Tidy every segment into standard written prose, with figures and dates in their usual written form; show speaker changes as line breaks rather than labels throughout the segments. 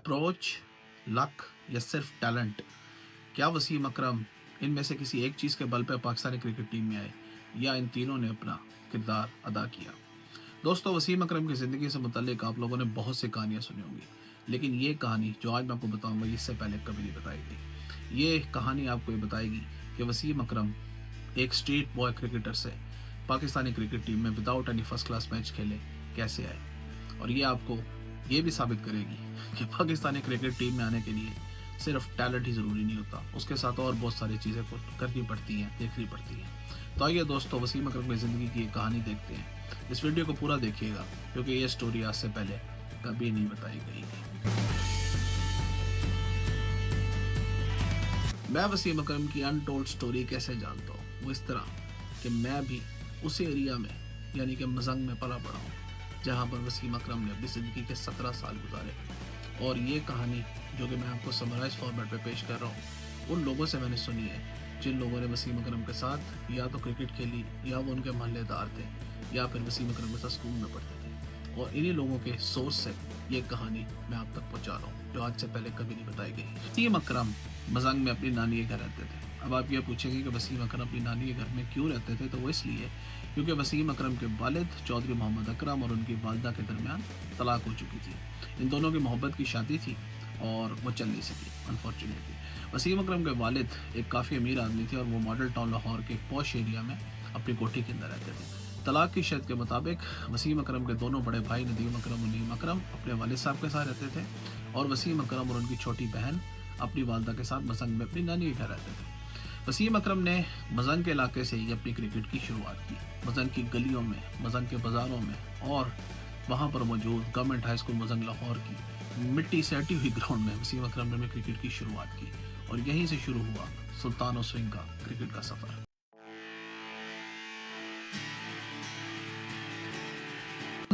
Approach, luck या सिर्फ talent? क्या वसीम अकरम इनमें से किसी एक चीज़ के बल पर पाकिस्तानी क्रिकेट टीम में आए या इन तीनों ने अपना किरदार अदा किया? दोस्तों, वसीम अकरम की ज़िंदगी से मुतल्लिक आप लोगों ने बहुत सी कहानियाँ सुनी होंगी, लेकिन ये कहानी जो आज मैं आपको बताऊंगा इससे पहले कभी नहीं बताई गई। ये कहानी आपको ये बताएगी कि वसीम अकरम एक स्ट्रीट बॉय क्रिकेटर से पाकिस्तानी क्रिकेट टीम में without any first class match खेले कैसे आए। और ये आपको ये भी साबित करेगी कि पाकिस्तानी क्रिकेट टीम में आने के लिए सिर्फ टैलेंट ही ज़रूरी नहीं होता, उसके साथ और बहुत सारी चीज़ें को करनी पड़ती हैं, देखनी पड़ती हैं। तो आइए दोस्तों, वसीम अकरम की ज़िंदगी की एक कहानी देखते हैं। इस वीडियो को पूरा देखिएगा क्योंकि ये स्टोरी आज से पहले कभी नहीं बताई गई है। मैं वसीम अकरम की अनटोल्ड स्टोरी कैसे जानता हूँ? वो इस तरह कि मैं भी उसी एरिया में यानी कि मजंग में पला पड़ा हूँ जहाँ पर वसीम अकरम ने अपनी ज़िंदगी के 17 साल गुजारे। और ये कहानी जो कि मैं आपको समराइज फॉर्मेट पे पेश कर रहा हूँ उन लोगों से मैंने सुनी है जिन लोगों ने वसीम अकरम के साथ या तो क्रिकेट खेली या वो उनके मोहल्लेदार थे या फिर वसीम अकरम के साथ स्कूल में पढ़ते थे। और इन्हीं लोगों के सोर्स से ये कहानी मैं आप तक पहुँचा रहा हूँ जो आज से पहले कभी नहीं बताई गई। वसीम अकरम मजंग में अपनी नानी के घर रहते थे। अब आप ये पूछेंगे कि वसीम अकरम अपनी नानी के घर में क्यों रहते थे, तो वो इसलिए क्योंकि वसीम अकरम के वालिद चौधरी मोहम्मद अकरम और उनकी वालदा के दरमियान तलाक हो चुकी थी। इन दोनों की मोहब्बत की शादी थी और वो चल नहीं सकी अनफॉर्चुनेटली। वसीम अकरम के वालिद एक काफ़ी अमीर आदमी थे और वो मॉडल टाउन लाहौर के एक पॉश एरिया में अपनी कोठी के अंदर रहते थे। तलाक की शर्त के मुताबिक वसीम अकरम के दोनों बड़े भाई नदीम अकरम और नीम अकरम अपने वालिद साहब के साथ रहते थे और वसीम अकरम और उनकी छोटी बहन अपनी वालदा के साथ मजंग में अपनी नानी के घर रहते थे। वसीम अकरम ने मजंग के इलाके से ही अपनी क्रिकेट की शुरुआत की। मजंग की गलियों में, मजंग के बाज़ारों में और वहाँ पर मौजूद government high school Mazang Lahore की मिट्टी से हटी हुई ग्राउंड में वसीम अकरम ने अपनी क्रिकेट की शुरुआत की और यहीं से शुरू हुआ सुल्तान और स्विंग का क्रिकेट का सफ़र।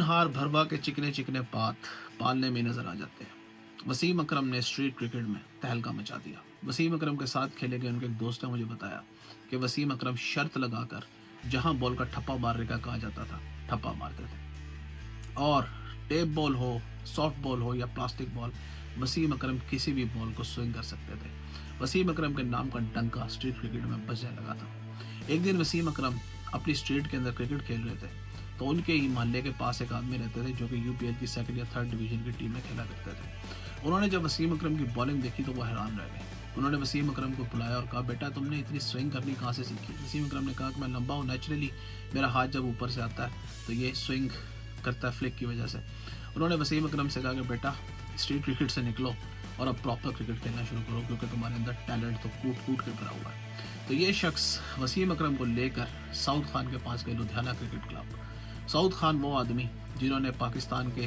हार भरवा के चिकने चिकने पात पालने में नजर आ जाते हैं। वसीम अकरम ने स्ट्रीट क्रिकेट में तहलका मचा दिया। वसीम अकरम के साथ खेले गए उनके एक दोस्त ने मुझे बताया कि वसीम अकरम शर्त लगाकर जहां बॉल का ठप्पा मारने का कहा जाता था ठप्पा मारते थे। और टेप बॉल हो, सॉफ्ट बॉल हो या प्लास्टिक बॉल, वसीम अकरम किसी भी बॉल को स्विंग कर सकते थे। वसीम अकरम के नाम का डंका स्ट्रीट क्रिकेट में बजने लगा था। एक दिन वसीम अकरम अपनी स्ट्रीट के अंदर क्रिकेट खेल रहे थे तो उनके ही मोहल्ले के पास एक आदमी रहते थे जो कि यूपीएल की सेकंड या थर्ड डिवीजन की टीम में खेला करते थे। उन्होंने जब वसीम अकरम की बॉलिंग देखी तो वो हैरान रह गए। उन्होंने वसीम अकरम को बुलाया और कहा, बेटा तुमने इतनी स्विंग करनी कहाँ से सीखी? वसीम अकरम ने कहा कि मैं लंबा हूँ, नेचुरली मेरा हाथ जब ऊपर से आता है तो ये स्विंग करता है फ्लिक की वजह से। उन्होंने वसीम अकरम से कहा कि बेटा स्ट्रीट क्रिकेट से निकलो और अब प्रॉपर क्रिकेट खेलना शुरू करो क्योंकि तुम्हारे अंदर टैलेंट तो कूट कूट के भरा हुआ है। तो ये शख्स वसीम अकरम को लेकर साउथ खान के पास गए, Ludhiana cricket club. South Khan वो आदमी जिन्होंने पाकिस्तान के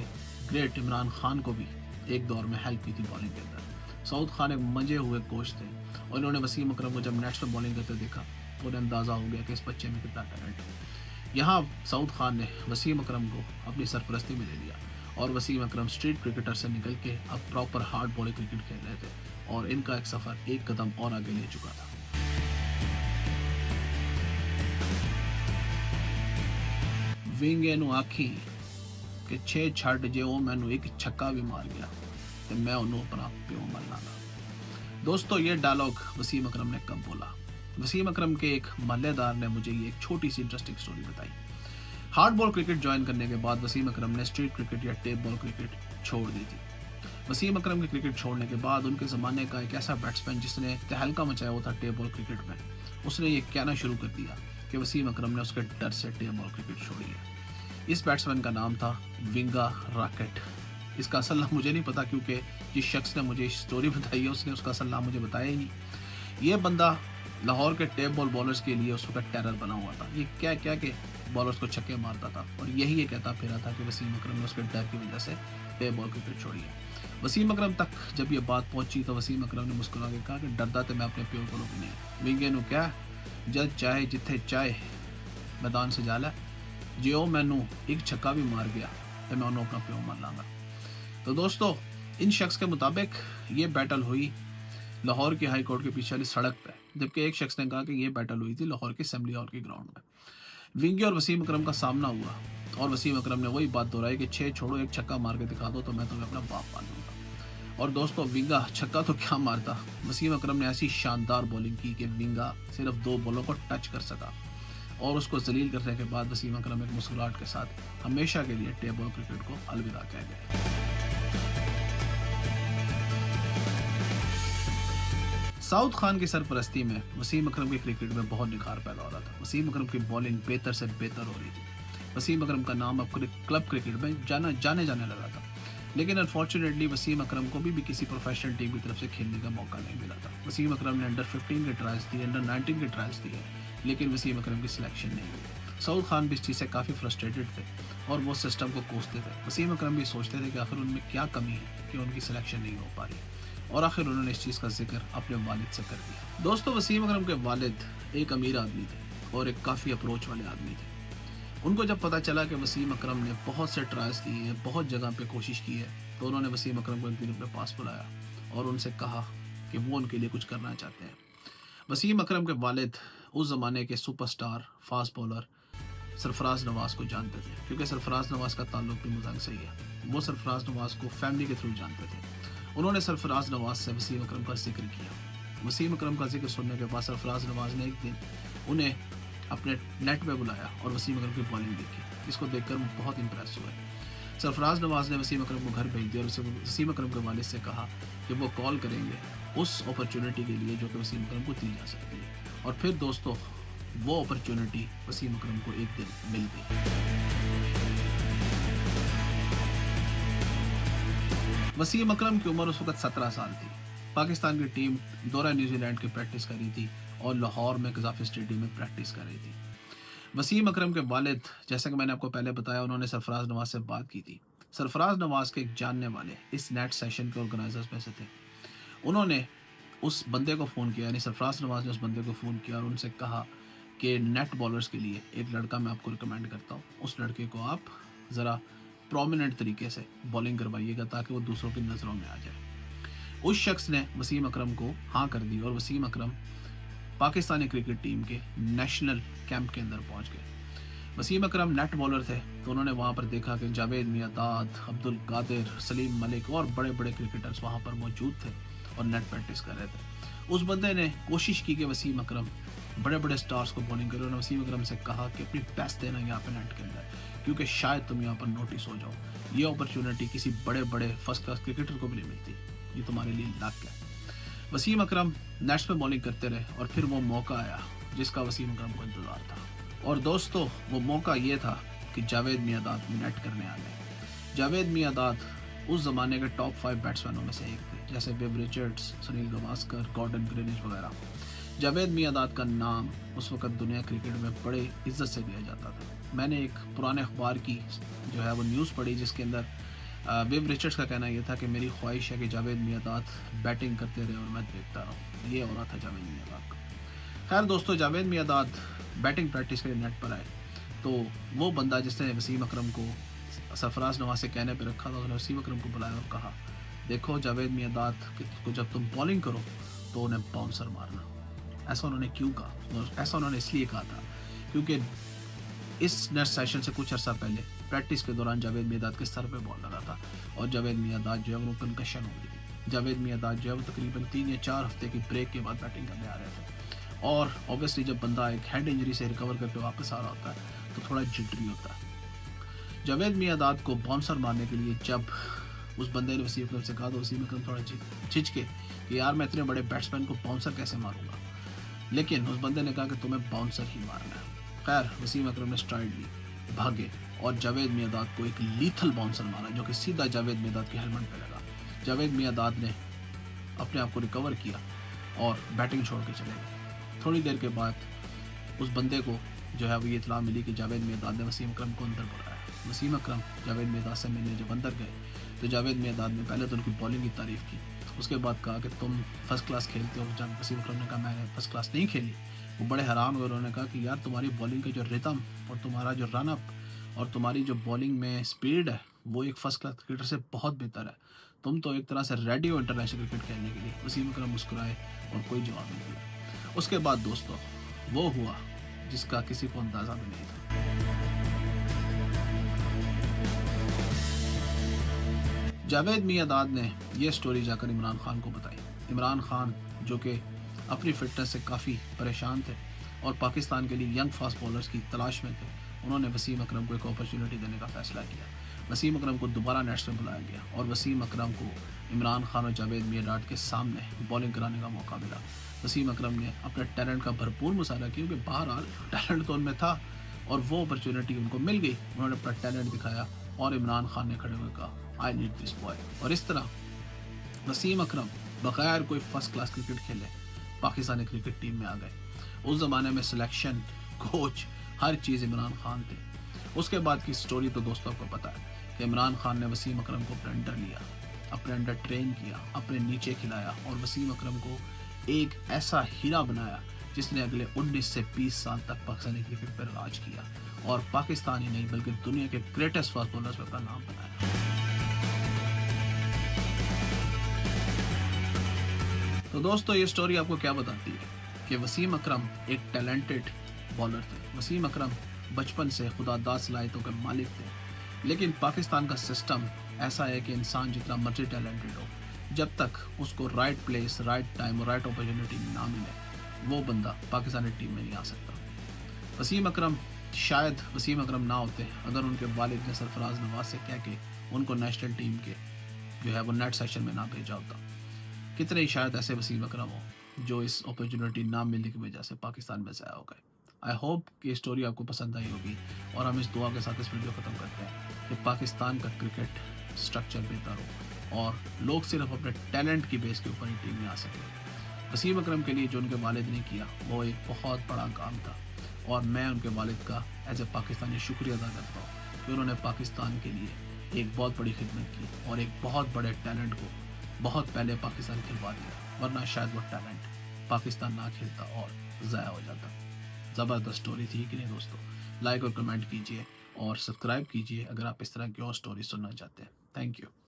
ग्रेट इमरान खान को भी एक दौर में हेल्प की थी बॉलिंग के अंदर। साउथ खान एक मंजे हुए कोच थे और इन्होंने वसीम अकरम को जब नेट्स पर बॉलिंग करते देखा तो उन्हें अंदाज़ा हो गया कि इस बच्चे में कितना टैलेंट है। यहाँ साउथ खान ने वसीम अकरम को अपनी सरपरस्ती में ले लिया और वसीम अकरम स्ट्रीट क्रिकेटर से निकल के अब प्रॉपर हार्ड बॉलिंग क्रिकेट खेल रहे थे और इनका एक सफ़र एक कदम और आगे ले चुका था। विंग एनू आखी कि 6 छड़ जे वो मैनू एक छक्का भी मार गया तो मैं उन्होंने अपना प्यो मर लाना। दोस्तों, ये डायलॉग वसीम अकरम ने कब बोला? वसीम अकरम के एक मोहल्लेदार ने मुझे ये एक छोटी सी इंटरेस्टिंग स्टोरी बताई। हार्ड बॉल क्रिकेट ज्वाइन करने के बाद वसीम अकरम ने स्ट्रीट क्रिकेट या टेप बॉल क्रिकेट छोड़ दी थी। वसीम अकरम की क्रिकेट छोड़ने के बाद उनके ज़माने का एक ऐसा बैट्समैन जिसने तहलका मचाया हुआ था टेप बॉल क्रिकेट में, उसने ये कहना शुरू कर दिया कि वसीम अकरम ने उसके डर से टेप बॉल क्रिकेट छोड़ी है। इस बैट्समैन का नाम था विंगा रॉकेट। इसका असल नाम मुझे नहीं पता क्योंकि जिस शख्स ने मुझे स्टोरी बताई है उसने उसका असल नाम मुझे बताया ही नहीं। ये बंदा लाहौर के टेप बॉल बॉलर्स के लिए उस वक्त टेरर बना हुआ था। ये क्या क्या के बॉलर्स को छक्के मारता था और यही ये कहता फिरा था कि वसीम अकरम ने उसके डर की वजह से टेप बॉल क्रिकेट छोड़ी है। वसीम अकरम तक जब ये बात पहुंची तो वसीम अकरम ने मुस्कुरा के कहा कि डरदा तो मैं अपने प्यो को भी नहीं। विंगे नू क्या जद चाहे जिथे चाहे मैदान से जाला जे ओ मैनू एक छक्का भी मार गया तो मैं उन्होंने अपना प्यो मार लांगा। तो दोस्तों, इन शख्स के मुताबिक ये बैटल हुई लाहौर की हाई कोर्ट के पीछे वाली सड़क पर, जबकि एक शख्स ने कहा कि ये बैटल हुई थी लाहौर की असेंबली हॉल के ग्राउंड में। विंगे और वसीम अकरम का सामना हुआ और वसीम अकरम ने वही बात दोहराई कि 6 छोड़ो, एक छक्का मार के दिखा दो तो मैं तुम्हें अपना बाप मान लूंगा। और दोस्तों विंगा छक्का तो क्या मारता, वसीम अकरम ने ऐसी शानदार बॉलिंग की कि विंगा सिर्फ 2 बॉलों को टच कर सका और उसको जलील करने के बाद वसीम अकरम एक मुस्कुराहट के साथ हमेशा के लिए टेबल क्रिकेट को अलविदा कह गए। साउथ खान की सरपरस्ती में वसीम अकरम के क्रिकेट में बहुत निखार पैदा हो रहा था। वसीम अकरम की बॉलिंग बेहतर से बेहतर हो रही थी। वसीम अकरम का नाम अब क्लब क्रिकेट में जाने लगा था। लेकिन अनफॉर्चुनेटली वसीम अकरम को भी किसी प्रोफेशनल टीम की तरफ से खेलने का मौका नहीं मिला था। वसीम अकरम ने अंडर 15 के ट्रायल्स दिए, अंडर 19 के ट्रायल्स दिए, लेकिन वसीम अकरम की सिलेक्शन नहीं हुई। साउथ खान भी इस चीज़ से काफ़ी फ्रस्ट्रेटेड थे और वो सिस्टम को कोसते थे। वसीम अकरम भी सोचते थे कि आखिर उनमें क्या कमी है कि उनकी सिलेक्शन नहीं हो पा रही, और आखिर उन्होंने इस चीज़ का जिक्र अपने वालिद से कर दिया। दोस्तों वसीम अकरम के वालिद एक अमीर आदमी थे और एक काफ़ी अप्रोच वाले आदमी थे। उनको जब पता चला कि वसीम अकरम ने बहुत से ट्रायल्स दिए हैं, बहुत जगह पे कोशिश की है, तो उन्होंने वसीम अकरम को एक दिन अपने पास बुलाया और उनसे कहा कि वो उनके लिए कुछ करना चाहते हैं। वसीम अकरम के वालिद उस ज़माने के सुपरस्टार फास्ट बॉलर सरफराज नवाज़ को जानते थे, क्योंकि सरफराज नवाज़ का ताल्लुक भी मुजंग से ही है। वो सरफराज नवाज़ को फैमिली के थ्रू जानते थे। उन्होंने सरफराज नवाज़ से वसीम अकरम का जिक्र किया। वसीम अकरम का जिक्र सुनने के बाद सरफराज नवाज़ ने एक दिन उन्हें अपने नेट पे बुलाया और वसीम अकरम की बॉलिंग देखी। इसको देखकर वो बहुत इंप्रेस हुए। सरफराज नवाज़ ने वसीम अकरम को घर भेज दिया और वसीम अकरम के वालिद से कहा कि वो कॉल करेंगे उस अपॉर्चुनिटी के लिए जो कि वसीम अकरम को दी जा सकती है। और फिर दोस्तों वो अपॉर्चुनिटी वसीम अकरम को एक दिन मिल गई। वसीम अकरम की उम्र उस वक्त 17 साल थी। पाकिस्तान की टीम दौरा न्यूजीलैंड की प्रैक्टिस कर रही थी और लाहौर में कज़ाफ़ी स्टेडियम में प्रैक्टिस कर रही थी। वसीम अकरम के वालिद, जैसा कि मैंने आपको पहले बताया, उन्होंने सरफराज नवाज़ से बात की थी। सरफराज नवाज़ के एक जानने वाले इस नेट सेशन के ऑर्गेनाइजर्स में से थे। उन्होंने उस बंदे को फ़ोन किया, यानी सरफराज नवाज़ ने उस बंदे को फ़ोन किया और उनसे कहा कि नेट बॉलर्स के लिए एक लड़का मैं आपको रिकमेंड करता हूँ, उस लड़के को आप ज़रा प्रोमिनेंट तरीके से बॉलिंग करवाइएगा ताकि वो दूसरों की नज़रों में आ जाए। उस शख्स ने वसीम अकरम को हाँ कर दी और वसीम अकरम पाकिस्तानी क्रिकेट टीम के नेशनल कैंप के अंदर पहुंच गए। वसीम अकरम नेट बॉलर थे, तो उन्होंने वहां पर देखा कि जावेद मियांदाद, अब्दुल कादिर, सलीम मलिक और बड़े बड़े क्रिकेटर्स वहां पर मौजूद थे और नेट प्रैक्टिस कर रहे थे। उस बंदे ने कोशिश की कि वसीम अकरम बड़े बड़े स्टार्स को बॉलिंग करे। उन्होंने वसीम अकरम से कहा कि अपनी बेस्ट देना यहाँ पे नेट के अंदर, क्योंकि शायद तुम यहाँ पर नोटिस हो जाओ। ये अपॉर्चुनिटी किसी बड़े बड़े फर्स्ट क्लास क्रिकेटर को भी नहीं मिलती, ये तुम्हारे लिए लक है। वसीम अकरम नेट्स पे बॉलिंग करते रहे और फिर वो मौका आया जिसका वसीम अकरम को इंतज़ार था। और दोस्तों वो मौका ये था कि जावेद मियांदाद नेट करने आ गए। जावेद मियांदाद उस ज़माने के टॉप 5 बैट्समैनों में से एक थे, जैसे Viv Richards, Sunil Gavaskar, Gordon Greenidge वगैरह। जावेद मियांदाद का नाम उस वक्त दुनिया क्रिकेट में बड़े इज्जत से लिया जाता था। मैंने एक पुराने अखबार की जो है वो न्यूज़ पढ़ी जिसके अंदर विव रिचर्ड्स का कहना यह था कि मेरी ख्वाहिश है कि जावेद मियांदाद बैटिंग करते रहे और मैं देखता रहूँ। ये हो रहा था जावेद मियांदाद का। खैर दोस्तों, जावेद मियांदाद बैटिंग प्रैक्टिस के लिए नेट पर आए तो वो बंदा जिसने वसीम अकरम को सरफराज नवाज़ से कहने पर रखा था, उसने वसीम अकरम को बुलाया और कहा, देखो जावेद मियांदाद को जब तुम बॉलिंग करो तो उन्हें बाउंसर मारना। ऐसा उन्होंने क्यों कहा? ऐसा उन्होंने इसलिए कहा था क्योंकि इस नेट सेशन से कुछ अर्सा पहले प्रैक्टिस के दौरान जावेद मियांदाद के सर पे बॉल लगा था और जावेद मियांदाद जो है वो कंकशन हो गई थी। जावेद मियांदाद जो है वो तकरीबन 3 या 4 हफ्ते की ब्रेक के बाद बैटिंग करने आ रहे थे और ऑब्वियसली जब बंदा एक हेड इंजरी से रिकवर करके वापस आ रहा होता है तो थोड़ा जिटरी होता है। जावेद मियांदाद को बाउंसर मारने के लिए जब उस बंदे ने वसीम अकरम से कहा तो वसीम अकरम थोड़ा झिझके कि यार मैं इतने बड़े बैट्समैन को बाउंसर कैसे मारूंगा, लेकिन उस बंदे ने कहा कि तुम्हें बाउंसर ही मारना है। खैर वसीम अकरम ने स्ट्राइड ली, भागे और जावेद मियांदाद को एक लीथल बाउंसर मारा जो कि सीधा जावेद मियांदाद के हेलमेट पे लगा। जावेद मियांदाद ने अपने आप को रिकवर किया और बैटिंग छोड़ के चले गए। थोड़ी देर के बाद उस बंदे को जो है वो ये इतला मिली कि जावेद मियांदाद ने वसीम अकरम को अंदर बुलाया। वसीम अकरम जावेद मियांदाद से मिलने जब अंदर गए तो जावेद मियांदाद ने पहले तो उनकी बॉलिंग की तारीफ़ की, उसके बाद कहा कि तुम फर्स्ट क्लास खेलते हो। जब वसीम अकरम ने कहा मैंने फर्स्ट क्लास नहीं खेली, वो बड़े हैरान हुए। उन्होंने कहा कि यार तुम्हारी बॉलिंग का जो रिदम और तुम्हारा जो रन अप और तुम्हारी जो बॉलिंग में स्पीड है वो एक फर्स्ट क्लास क्रिकेटर से बहुत बेहतर है। तुम तो एक तरह से रेडी हो इंटरनेशनल क्रिकेट खेलने के लिए। वसीम अकरम मुस्कुराए और कोई जवाब नहीं दिया। उसके बाद दोस्तों वो हुआ जिसका किसी को अंदाज़ा भी नहीं था। जावेद मियांदाद ने यह स्टोरी जाकर इमरान खान को बताई। इमरान खान जो कि अपनी फिटनेस से काफ़ी परेशान थे और पाकिस्तान के लिए यंग फास्ट बॉलर्स की तलाश में थे, उन्होंने वसीम अकरम को एक अपॉर्चुनिटी देने का फैसला किया। वसीम अकरम को दोबारा नेट्स में बुलाया गया और वसीम अकरम को इमरान खान और जावेद मियांदाद के सामने बॉलिंग कराने का मौका मिला। वसीम अकरम ने अपने टैलेंट का भरपूर मुजाहरा किया, क्योंकि बहरहाल टैलेंट तो उनमें था और वो अपॉर्चुनिटी उनको मिल गई। उन्होंने अपना टैलेंट दिखाया और इमरान खान ने खड़े हुए कहा, आई नीड दिस बॉय। और इस तरह वसीम अकरम बगैर कोई फर्स्ट क्लास क्रिकेट खेले पाकिस्तानी क्रिकेट टीम में आ गए। उस ज़माने में सिलेक्शन, कोच, हर चीज़ इमरान खान थे। उसके बाद की स्टोरी तो दोस्तों को पता है कि इमरान खान ने वसीम अकरम को अपने अंडर लिया, अपने अंडर ट्रेन किया, अपने नीचे खिलाया और वसीम अकरम को एक ऐसा हीरा बनाया जिसने अगले 19 से 20 साल तक पाकिस्तानी क्रिकेट पर राज किया और पाकिस्तान ही नहीं बल्कि दुनिया के ग्रेटेस्ट फास्ट बॉलर्स में अपना नाम बनाया। तो दोस्तों, ये स्टोरी आपको क्या बताती है कि वसीम अकरम एक टैलेंटेड बॉलर थे। वसीम अकरम बचपन से खुदादाद सलाहियतों के मालिक थे, लेकिन पाकिस्तान का सिस्टम ऐसा है कि इंसान जितना मर्जी टैलेंटेड हो, जब तक उसको राइट प्लेस, राइट टाइम और राइट अपॉर्चुनिटी ना मिले, वो बंदा पाकिस्तानी टीम में नहीं आ सकता। वसीम अकरम, शायद वसीम अकरम ना होते अगर उनके वालिद ने सरफराज नवाज से कह के उनको नेशनल टीम के जो है वो नेट सेशन में ना भेजा होता। कितने ही शायद ऐसे वसीम अकरम हो जो इस अपॉर्चुनिटी ना मिलने की वजह से पाकिस्तान में ज़ाया हो गए। आई होप कि स्टोरी आपको पसंद आई होगी और हम इस दुआ के साथ इस वीडियो ख़त्म करते हैं कि पाकिस्तान का क्रिकेट स्ट्रक्चर बेहतर हो और लोग सिर्फ अपने टैलेंट की बेस के ऊपर ही टीम में आ सकें। वसीम अकरम के लिए जो उनके वालिद ने किया वो एक बहुत बड़ा काम था और मैं उनके वालिद का एज ए पाकिस्तानी शुक्रिया अदा करता हूँ कि उन्होंने पाकिस्तान के लिए एक बहुत बड़ी खिदमत की और एक बहुत बड़े टैलेंट को बहुत पहले पाकिस्तान खिलवा दिया, वरना शायद वो टैलेंट पाकिस्तान ना खेलता और ज़ाया हो जाता। ज़बरदस्त स्टोरी थी कि नहीं दोस्तों? लाइक और कमेंट कीजिए और सब्सक्राइब कीजिए अगर आप इस तरह की और स्टोरी सुनना चाहते हैं। Thank you.